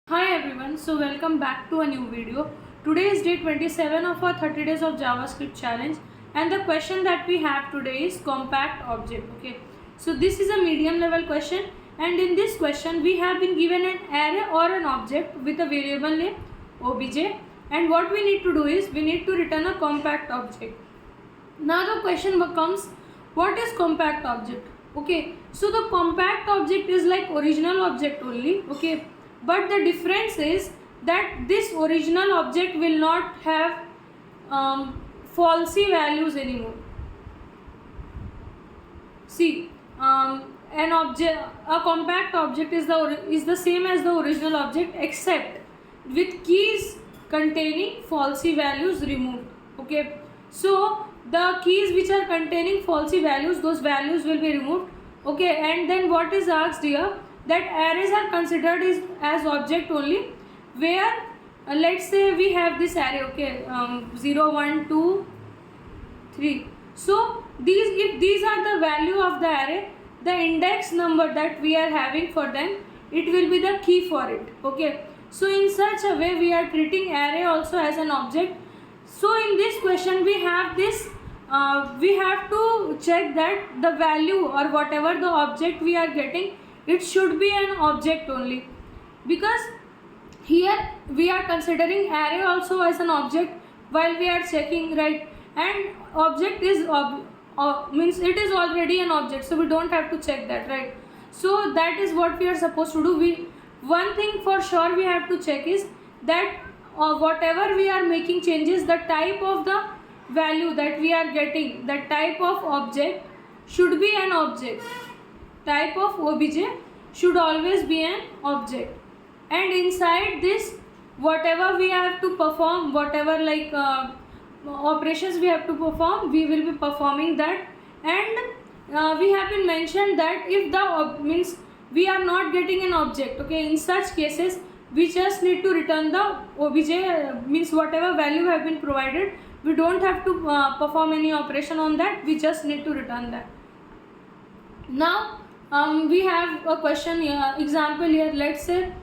Hi everyone, so welcome back to a new video. Today is day 27 of our 30 days of JavaScript challenge, and the question that we have today is compact object. Okay, so this is a medium level question, and in this question we have been given an array or an object with a variable name obj, and what we need to do is we need to return a compact object. Now the question becomes, what is compact object? Okay, so the compact object is like original object only. Okay, but the difference is that this original object will not have falsy values anymore. See, a compact object is the same as the original object, except with keys containing falsy values removed. Okay, so the keys which are containing falsy values, those values will be removed. Okay, and then what is asked here, that arrays are considered as object only where let's say we have this array. Okay, 0 1 2 3. So if these are the value of the array, the index number that we are having for them, it will be the key for it. Okay, so in such a way we are treating array also as an object. So in this question we have this we have to check that the value or whatever the object we are getting, it should be an object only, because here we are considering array also as an object while we are checking, right? And object is means it is already an object, so we don't have to check that, right? So that is what we are supposed to do. One thing for sure we have to check is that whatever we are making changes, the type of the value that we are getting, the type of object should be an object. Type of obj should always be an object, and inside this whatever we have to perform, whatever like operations we have to perform, we will be performing that. And we have been mentioned that if the means we are not getting an object, okay, in such cases we just need to return the obj, means whatever value have been provided, we don't have to perform any operation on that, we just need to return that. Now we have a question here, example here. Let's say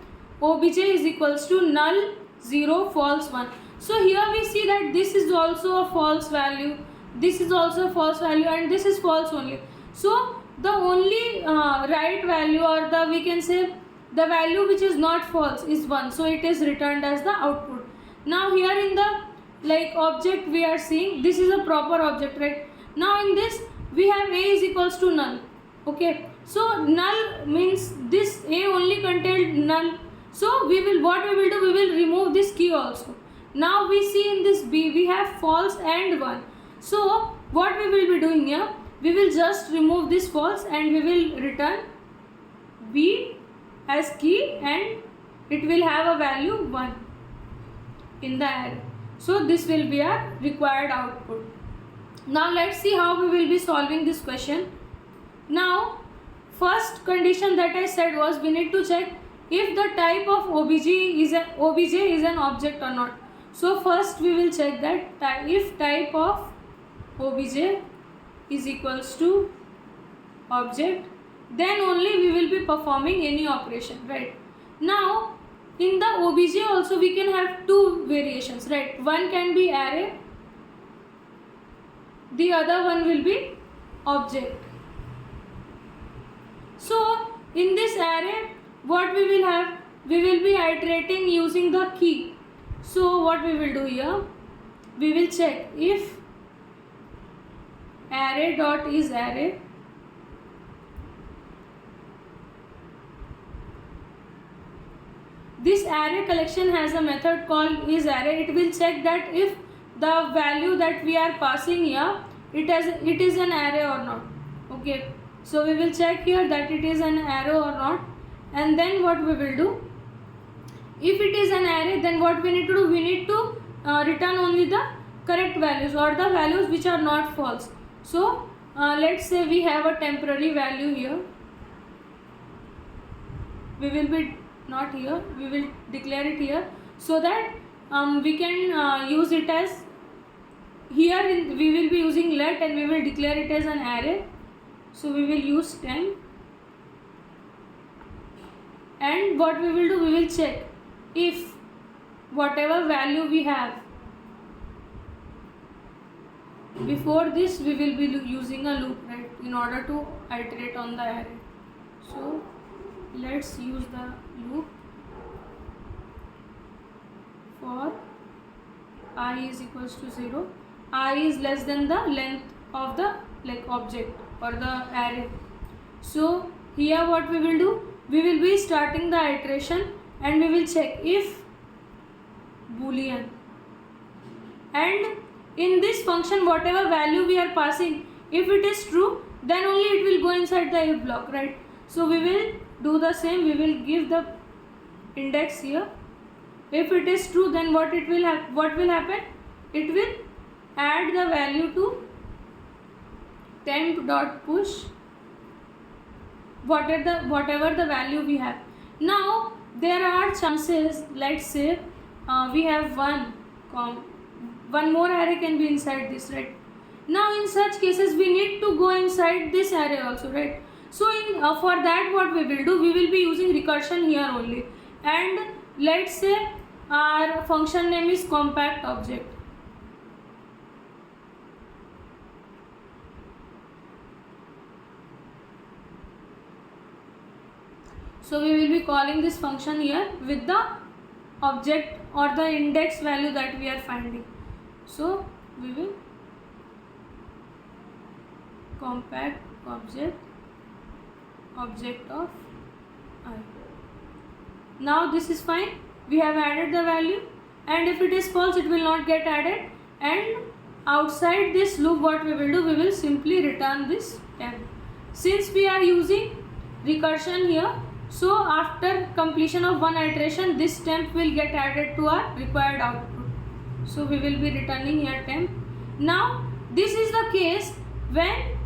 obj is equals to null 0 false 1. So here we see that this is also a false value, this is also a false value, and this is false only. So the only right value, or the we can say the value which is not false, is 1, so it is returned as the output. Now here in the like object we are seeing, this is a proper object, right? Now in this we have a is equals to null. Okay, so null means this a only contained null, so we will remove this key also. Now we see in this b we have false and 1, so what we will be doing here, we will just remove this false and we will return b as key, and it will have a value 1 in the array. So this will be our required output. Now let's see how we will be solving this question. Now first condition that I said was we need to check if the type of obj is an object or not. So first we will check that if type of obj is equals to object, then only we will be performing any operation, right? Now in the obj also we can have two variations, right? One can be array, the other one will be object. So in this array what we will have, we will be iterating using the key. So what we will do here, we will check if array dot is array, this array collection has a method called isArray. It will check that if the value that we are passing here, it is an array or not. Okay, so we will check here that it is an array or not, and then what we will do, if it is an array, then what we need to do, we need to return only the correct values or the values which are not false. So let's say we have a temporary value here, we will be not here, we will declare it here, so that we can use it as here we will be using let, and we will declare it as an array. So we will use 10, and what we will do, we will check if whatever value we have, before this we will be using a loop, right, in order to iterate on the array. So let's use the loop for I is equals to 0. I is less than the length of the object or the array. So here what we will do, we will be starting the iteration and we will check if boolean, and in this function whatever value we are passing, if it is true then only it will go inside the if block, right? So we will do the same, we will give the index here. If it is true, then what will happen, it will add the value to temp dot push whatever the value we have. Now there are chances, let's say we have one more array can be inside this, right? Now in such cases we need to go inside this array also, right? So in for that what we will do, we will be using recursion here only, and let's say our function name is compact object. So we will be calling this function here with the object or the index value that we are finding. So we will compact object of I. Now this is fine, we have added the value, and if it is false it will not get added, and outside this loop what we will do, we will simply return this temp. Since we are using recursion here, so after completion of one iteration this temp will get added to our required output. So we will be returning here temp. Now this is the case when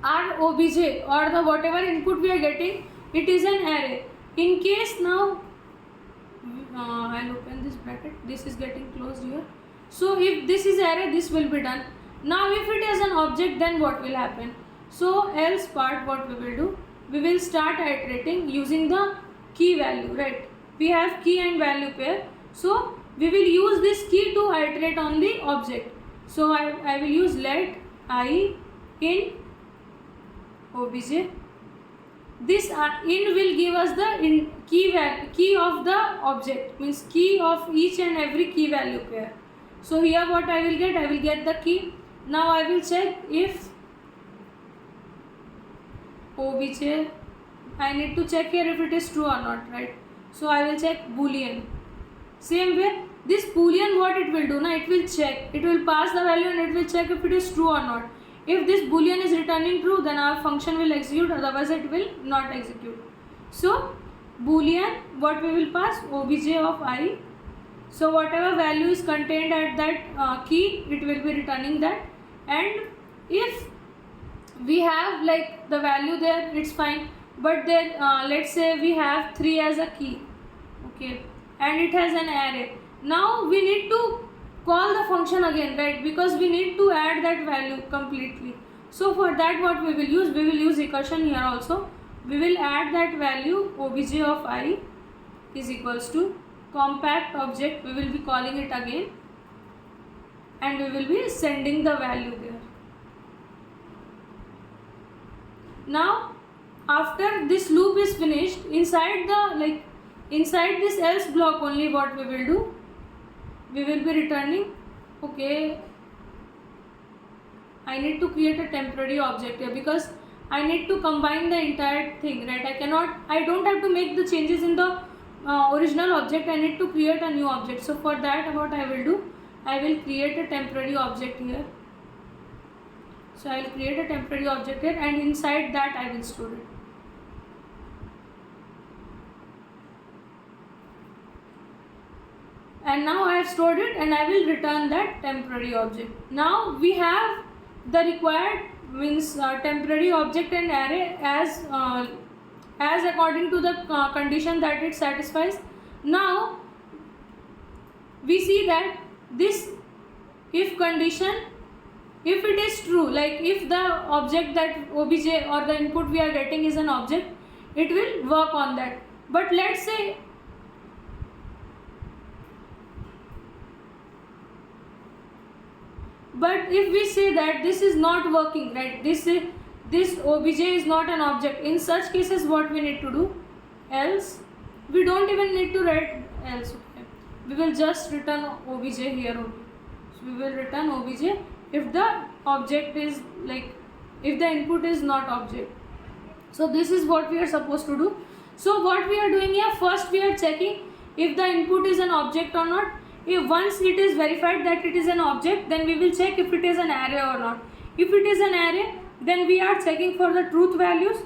our obj or the whatever input we are getting, it is an array. In case now I'll open this bracket, this is getting closed here. So if this is array, this will be done. Now if it is an object, then what will happen? So else part what we will do, we will start iterating using the key value, right? We have key and value pair, so we will use this key to iterate on the object. So I will use let I in obj. This in will give us the key of the object, means key of each and every key value pair. So here what I will get the key. Now I will check if obj, I need to check here if it is true or not, right? So I will check boolean. Same way, this boolean what it will do, it will check, it will pass the value and it will check if it is true or not. If this boolean is returning true, then our function will execute, otherwise it will not execute. So boolean, what we will pass, obj of I. So whatever value is contained at that key, it will be returning that. And if we have the value there, it's fine, but then let's say we have 3 as a key, okay, and it has an array. Now we need to call the function again, right, because we need to add that value completely. So for that what we will use recursion here also. We will add that value obj of I is equals to compact object, we will be calling it again, and we will be sending the value there. Now after this loop is finished, inside this else block only what we will do, we will be returning, okay, I need to create a temporary object here because I need to combine the entire thing, right? I don't have to make the changes in the original object, I need to create a new object. So for that what I will do, I will create a temporary object here. So I will create a temporary object here, and inside that I will store it. And now I have stored it and I will return that temporary object. Now we have the required temporary object and array as according to the condition that it satisfies. Now we see that this if condition, if it is true, if the object that obj or the input we are getting is an object, it will work on that. But let's say But if we say that this is not working, right, this obj is not an object, in such cases what we need to do? Else we don't even need to write else. Okay, we will just return obj here only. So we will return obj if the object is like, if the input is not object. So this is what we are supposed to do. So what we are doing here, first we are checking if the input is an object or not. If once it is verified that it is an object, then we will check if it is an array or not. If it is an array, then we are checking for the truth values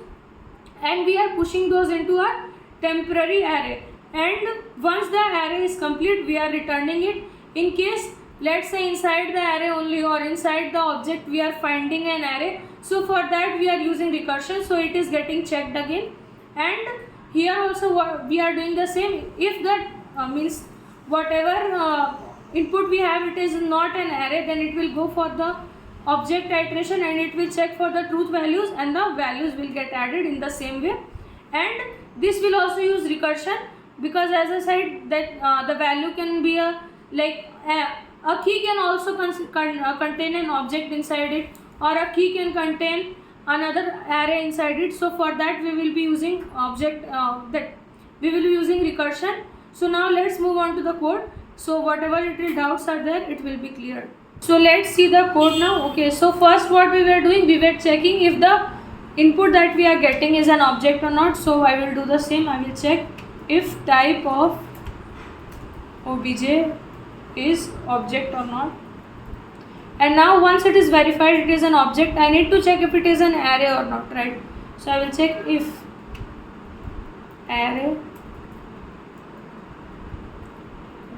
and we are pushing those into a temporary array. And once the array is complete, we are returning it. In case, let's say inside the array only or inside the object we are finding an array, so for that we are using recursion, so it is getting checked again. And here also we are doing the same. If that means whatever input we have, it is not an array, then it will go for the object iteration and it will check for the truth values and the values will get added in the same way. And this will also use recursion, because as I said that the value can be a key can also contain an object inside it, or a key can contain another array inside it. So for that we will be using we will be using recursion. So now let's move on to the code. So whatever little doubts are there, it will be cleared. So let's see the code now. Okay, so first what we were doing, we were checking if the input that we are getting is an object or not. So I will do the same. I will check if type of obj is object or not. And now once it is verified it is an object, I need to check if it is an array or not, right? So I will check if array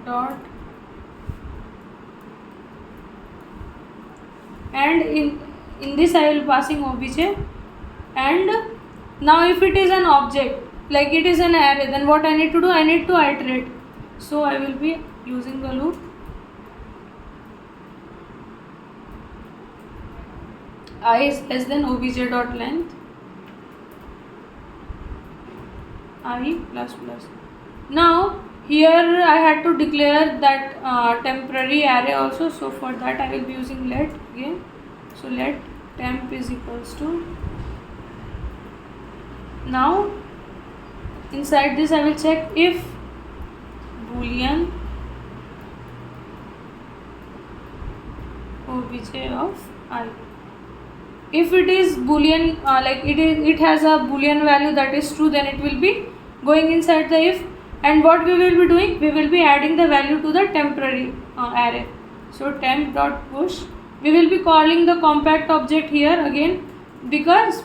dot, and in this I will passing obj. And now if it is an object, like it is an array, then what I need to do? I need to iterate. So I will be using the loop I is less than obj dot length I plus plus. Now here I had to declare that temporary array also. So for that I will be using let again. So let temp is equals to, now inside this I will check if boolean obj of I. If it is boolean it has a boolean value that is true, then it will be going inside the if. And what we will be doing, we will be adding the value to the temporary array. So temp dot push, we will be calling the compact object here again, because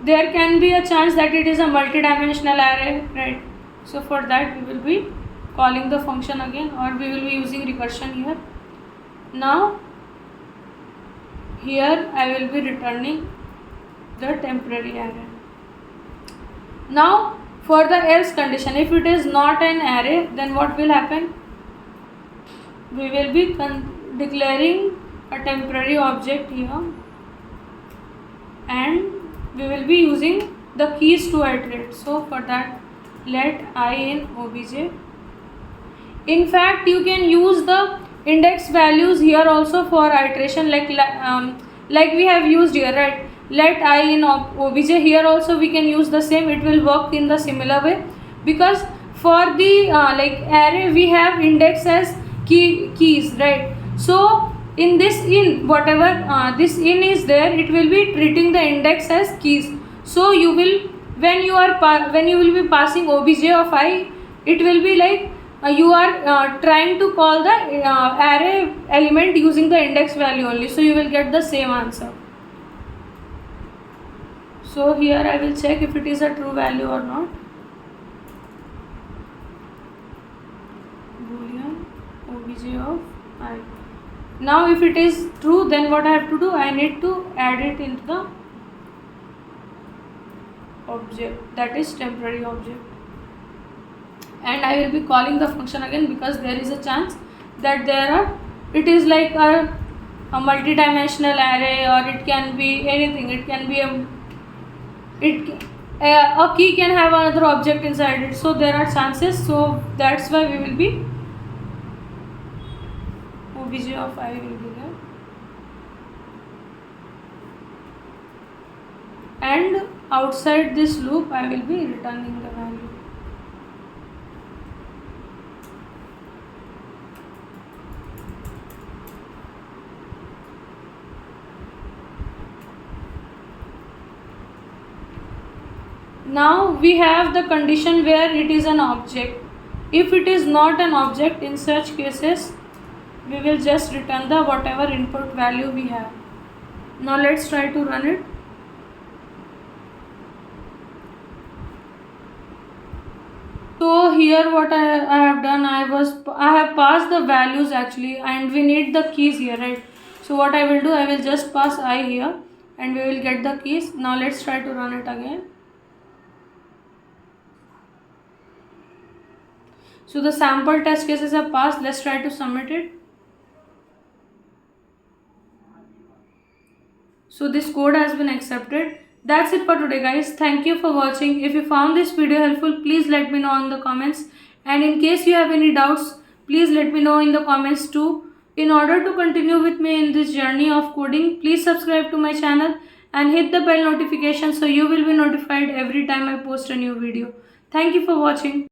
there can be a chance that it is a multi-dimensional array, right? So for that we will be calling the function again, or we will be using recursion here. Now here I will be returning the temporary array. Now for the else condition, if it is not an array, then what will happen? We will be declaring a temporary object here and we will be using the keys to iterate. So for that, let I in obj. In fact, you can use the index values here also for iteration, like we have used here, right? Let I in obj, here also we can use the same. It will work in the similar way, because for the array we have index as keys, right? So in this in, whatever this in is there, it will be treating the index as keys. So you will, when you will be passing obj of I, it will be like you are trying to call the array element using the index value only, so you will get the same answer. So here I will check if it is a true value or not. Boolean obj of I. Now if it is true, then what I have to do? I need to add it into the object, that is temporary object. And I will be calling the function again, because there is a chance that it is like a multi-dimensional array, or it can be anything. It can be a key can have another object inside it. So there are chances. So that's why we will be obj of I will be there, and outside this loop I will be returning the value. Now we have the condition where it is an object. If it is not an object, in such cases we will just return the whatever input value we have. Now let's try to run it. So here what I have done, I have passed the values actually, and we need the keys here, right? So what I will do, I will just pass I here and we will get the keys. Now let's try to run it again. So the sample test cases are passed. Let's try to submit it. So this code has been accepted. That's it for today, guys. Thank you for watching. If you found this video helpful, please let me know in the comments. And in case you have any doubts, please let me know in the comments too. In order to continue with me in this journey of coding, please subscribe to my channel and hit the bell notification so you will be notified every time I post a new video. Thank you for watching.